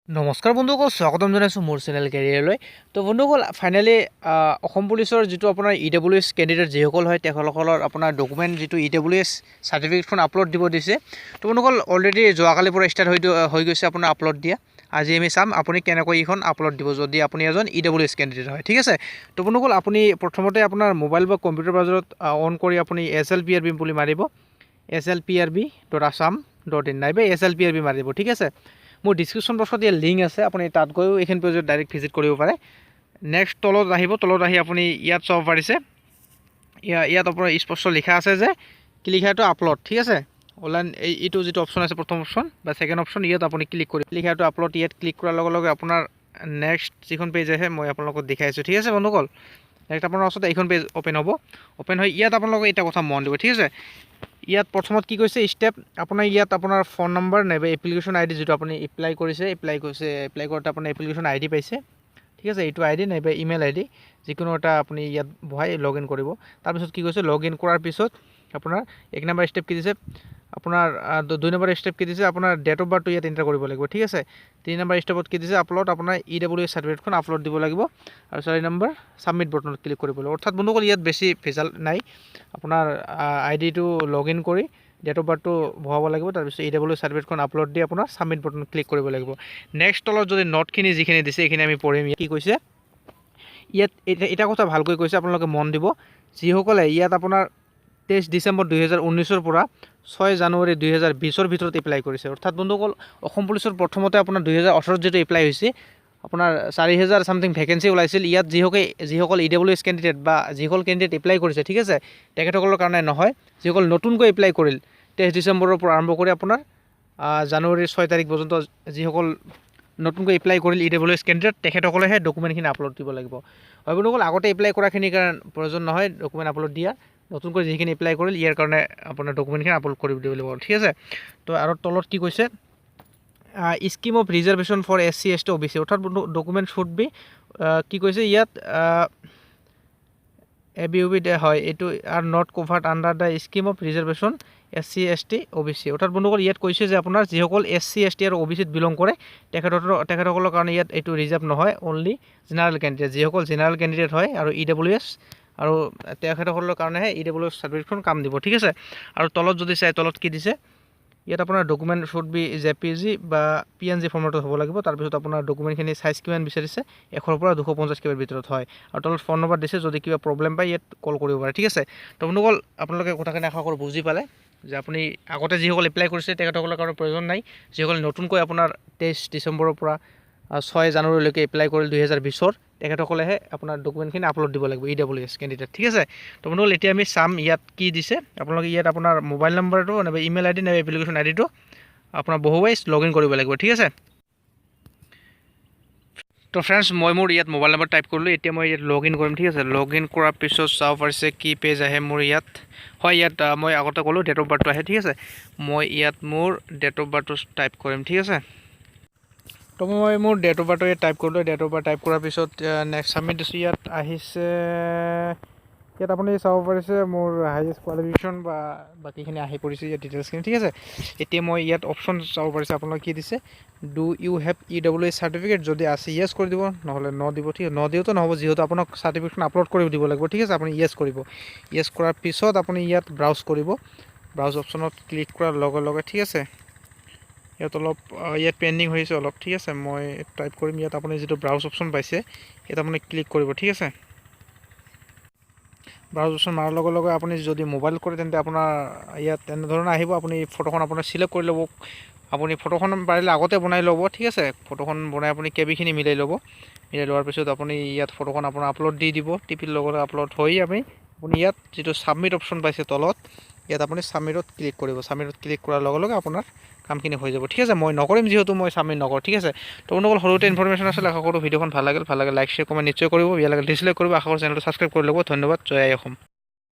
নমস্কাৰ বন্ধুসকল, স্বাগতম জনাইছোঁ মোৰ চেনেল কেৰিয়াৰলৈ। তো বন্ধুসকল, ফাইনেলি অসম পুলিচৰ যিটো আপোনাৰ EWS কেণ্ডিডেট যিসকল হয় তেখেতসকলৰ আপোনাৰ ডকুমেণ্ট যিটো EWS চাৰ্টিফিকেটখন আপলোড দিব দিছে। তো বন্ধুসকল, অলৰেডি যোৱাকালিৰ পৰা ষ্টাৰ্ট হৈ গৈছে আপোনাৰ আপলোড দিয়া। আজি আমি চাম আপুনি কেনেকৈ এইখন আপলোড দিব যদি আপুনি এজন EWS কেণ্ডিডেট হয়। ঠিক আছে। তো বন্ধুসকল, আপুনি প্ৰথমতে আপোনাৰ মোবাইল বা কম্পিউটাৰ ব্ৰাউজাৰত অন কৰি আপুনি SLPRB বুলি মাৰিব, slprb.assam.in নাইবা SLPRB মাৰিব। ঠিক আছে। মোৰ ডিছক্ৰিপশ্যন বক্সত ইয়াৰ লিংক আছে, আপুনি তাত গৈও এইখন পেজত ডাইৰেক্ট ভিজিট কৰিব পাৰে। নেক্সট তলত আহিব, তলত আহি আপুনি ইয়াত চাব পাৰিছে, ইয়াত আপোনাৰ স্পষ্ট লিখা আছে যে কি লিখা এইটো আপলোড। ঠিক আছে। অনলাইন এইটো যিটো অপশ্যন আছে প্ৰথম অপশ্যন বা ছেকেণ্ড অপশ্যন, ইয়াত আপুনি ক্লিক কৰি লিখা এইটো আপলোড, ইয়াত ক্লিক কৰাৰ লগে লগে আপোনাৰ নেক্সট যিখন পেজ আহে মই আপোনালোকক দেখাইছোঁ। ঠিক আছে বন্ধুসকল, নেক্সট আপোনাৰ ওচৰত এইখন পেজ অ'পেন হ'ব। অ'পেন হৈ ইয়াত আপোনালোকে এটা কথা মন দিব। ঠিক আছে। ইয়াত প্ৰথমত কি কৈছে ষ্টেপ, আপোনাৰ ইয়াত আপোনাৰ ফোন নম্বৰ নাইবা এপ্লিকেশ্যন ID যিটো আপুনি এপ্লাই কৰোঁতে আপোনাৰ এপ্লিকেশ্যন ID পাইছে। ঠিক আছে। এইটো ID নাইবা ইমেইল ID যিকোনো এটা আপুনি ইয়াত বহাই লগ ইন কৰিব। তাৰপিছত কি কৈছে, লগ ইন কৰাৰ পিছত আপোনাৰ 1 নম্বৰ ষ্টেপ কি দিছে, আপোনাৰ 2 নম্বৰ ষ্টেপ কি দিছে, আপোনাৰ ডেট অফ বাৰ্থটো ইয়াত এণ্টাৰ কৰিব লাগিব। ঠিক আছে। 3 নম্বৰ ষ্টেপত কি দিছে, আপলোড আপোনাৰ EWS চাৰ্টিফিকেটখন আপলোড দিব লাগিব। আৰু 4 নম্বৰ ছাবমিট বটনত ক্লিক কৰিব লাগিব। অৰ্থাৎ বন্ধুসকল, ইয়াত বেছি ভেজাল নাই। আপোনাৰ IDটো লগ ইন কৰি ডেট অফ বাৰ্থটো ভৰাব লাগিব, তাৰপিছত EWS চাৰ্টিফিকেটখন আপলোড দি আপোনাৰ ছাবমিট বটনত ক্লিক কৰিব লাগিব। নেক্সট তলত যদি নোটখিনি যিখিনি দিছে এইখিনি আমি পঢ়িম। কি কৈছে ইয়াত, এটা কথা ভালকৈ কৈছে, আপোনালোকে মন দিব। যিসকলে ইয়াত আপোনাৰ 23 ডিচেম্বৰ 2019 পৰা 6 জানুৱাৰী 2020 ভিতৰত এপ্লাই কৰিছে। অৰ্থাৎ বন্ধুসকল, অসম পুলিচৰ প্ৰথমতে আপোনাৰ 2018 যিটো এপ্লাই হৈছে, আপোনাৰ 4000 ছামথিং ভেকেঞ্চি ওলাইছিল। ইয়াত যিসকল EWS কেণ্ডিডেট বা যিসকল কেণ্ডিডেট এপ্লাই কৰিছে, ঠিক আছে, তেখেতসকলৰ কাৰণে নহয়। যিসকল নতুনকৈ এপ্লাই কৰিল 23 ডিচেম্বৰৰ পৰা আৰম্ভ কৰি আপোনাৰ জানুৱাৰীৰ 6 তাৰিখ পৰ্যন্ত যিসকল নতুনকৈ এপ্লাই কৰিল EWS কেণ্ডিডেট, তেখেতসকলেহে ডকুমেণ্টখিনি আপলোড দিব লাগিব। হয় বন্ধুসকল, আগতে এপ্লাই কৰাখিনিৰ কাৰণে প্ৰয়োজন নহয় ডকুমেণ্ট আপলোড দিয়া। নতুনকৈ যিখিনি এপ্লাই কৰিল ইয়াৰ কাৰণে আপোনাৰ ডকুমেণ্টখিনি আপলোড কৰি দিব লাগিব। ঠিক আছে। তো আৰু তলত কি কৈছে, scheme of reservation for SC ST OBC, অৰ্থাৎ ডকুমেণ্ট শুড বি কি কৈছে ইয়াত ABUB হয়, এইটো are not covered under the scheme of reservation SC ST OBC। অৰ্থাৎ বন্ধুসকল, ইয়াত কৈছে যে আপোনাৰ যিসকল SC ST আৰু OBCত বিলং কৰে তেখেতসকলৰ কাৰণে ইয়াত এইটো ৰিজাৰ্ভ নহয়, অনলি জেনেৰেল কেণ্ডিডেট। যিসকল জেনেৰেল কেণ্ডিডেট হয় আৰু EWS আৰু তেখেতসকলৰ কাৰণেহে EWS চাৰ্টিফিকেটখন কাম দিব। ঠিক আছে। আৰু তলত যদি চাই, তলত কি দিছে, ইয়াত আপোনাৰ ডকুমেণ্ট শুড বি JPG বা PNG ফৰ্মেটত হ'ব লাগিব। তাৰপিছত আপোনাৰ ডকুমেণ্টখিনি চাইজ কিমান বিচাৰিছে, 100 পৰা 250 KB ভিতৰত হয়। আৰু তলত ফোন নম্বৰ দিছে, যদি কিবা প্ৰব্লেম পায় ইয়াত কল কৰিব পাৰে। ঠিক আছে। তো বন্ধুসকল, আপোনালোকে কথাখিনি আশা কৰোঁ বুজি পালে যে আপুনি আগতে যিসকল এপ্লাই কৰিছে তেখেতসকলৰ কাৰণে প্ৰয়োজন নাই। যিসকল নতুনকৈ আপোনাৰ 23 ডিচেম্বৰৰ পৰা 6 জানুৱাৰীলৈকে এপ্লাই কৰিল 2020, তেখেতসকলেহে আপোনাৰ ডকুমেণ্টখিনি আপলোড দিব লাগিব EWS কেণ্ডিডেট। ঠিক আছে। তো বন্ধুসকল, এতিয়া আমি চাম ইয়াত কি দিছে। আপোনালোকে ইয়াত আপোনাৰ মোবাইল নম্বৰটো নাইবা ইমেইল ID নাইবা এপ্লিকেশ্যন IDটো আপোনাৰ বহুৱাইজ লগ ইন কৰিব লাগিব। ঠিক আছে। তো ফ্ৰেণ্ডছ, মই মোৰ ইয়াত মোবাইল নম্বৰ টাইপ কৰিলোঁ। এতিয়া মই ইয়াত লগ ইন কৰিম। ঠিক আছে। লগ ইন কৰাৰ পিছত চাব পাৰিছে কি পেজ আহে মোৰ ইয়াত। হয়, ইয়াত মই আগতে ক'লোঁ ডেট অফ বাৰ্থটো আহে। ঠিক আছে। মই ইয়াত মোৰ ডেট অফ বাৰ্থটো টাইপ কৰিম। ঠিক আছে। তো মই মোৰ ডেট অফ বাৰ্থটো ইয়াত টাইপ কৰিলোঁ। ডেট অফ বাৰ্থ টাইপ কৰাৰ পিছত নেক্সট ছাবমিট দিছোঁ। ইয়াত আহিছে, ইয়াত আপুনি চাব পাৰিছে মোৰ হাইয়েষ্ট কোৱালিফিকেশ্যন বা বাকীখিনি আহি পৰিছে ইয়াত ডিটেইলছখিনি। ঠিক আছে। এতিয়া মই ইয়াত অপশ্যন চাব পাৰিছে, আপোনালোকে কি দিছে, do you have EWS certificate, যদি আছে য়েছ কৰি দিব, নহ'লে ন দিব। ঠিক আছে। ন দিওঁতো নহ'ব, যিহেতু আপোনাক চাৰ্টিফিকেটখন আপলোড কৰি দিব লাগিব। ঠিক আছে। আপুনি য়েছ কৰিব। য়েছ কৰাৰ পিছত আপুনি ইয়াত ব্ৰাউজ কৰিব। ব্ৰাউজ অপশ্যনত ক্লিক কৰাৰ লগে লগে, ঠিক আছে, ইয়াত অলপ ইয়াত পেণ্ডিং হৈছে অলপ। ঠিক আছে। মই টাইপ কৰিম। ইয়াত আপুনি যিটো ব্ৰাউজ অপশ্যন পাইছে ইয়াত আপুনি ক্লিক কৰিব। ঠিক আছে। ব্ৰাউজ অপশ্যন মাৰাৰ লগে লগে আপুনি যদি মোবাইল কৰে তেন্তে আপোনাৰ ইয়াত তেনেধৰণে আহিব। আপুনি ফটোখন আপোনাৰ চিলেক্ট কৰি ল'ব। আপুনি ফটোখন পাৰিলে আগতে বনাই ল'ব। ঠিক আছে। ফটোখন বনাই আপুনি কেবিখিনি মিলাই ল'ব। মিলাই লোৱাৰ পিছত আপুনি ইয়াত ফটোখন আপোনাৰ আপলোড দি দিব। টিপিৰ লগত আপলোড হৈ আপুনি ইয়াত যিটো ছাবমিট অপশ্যন পাইছে তলত, ইয়াত আপুনি ছাবমিটত ক্লিক কৰিব। ছাবমিটত ক্লিক কৰাৰ লগে লগে আপোনাৰ কামখিনি হৈ যাব। ঠিক আছে। মই নকৰিম, যিহেতু মই ছাবমিট নকৰোঁ। ঠিক আছে। তো আপোনালোকৰ সৰুতে ইনফৰমেশ্যন আছিলে। আশা কৰোঁ ভিডিঅ'খন ভাল লাগিল লাইক শ্বেয়াৰ কমেণ্ট নিশ্চয় কৰিব। ইয়াৰ লাগে ডিছলাইক কৰিব। আশা কৰোঁ চেনেলটো ছাবস্ক্ৰাইব কৰি ল'ব। ধন্যবাদ। জয় আই অসম।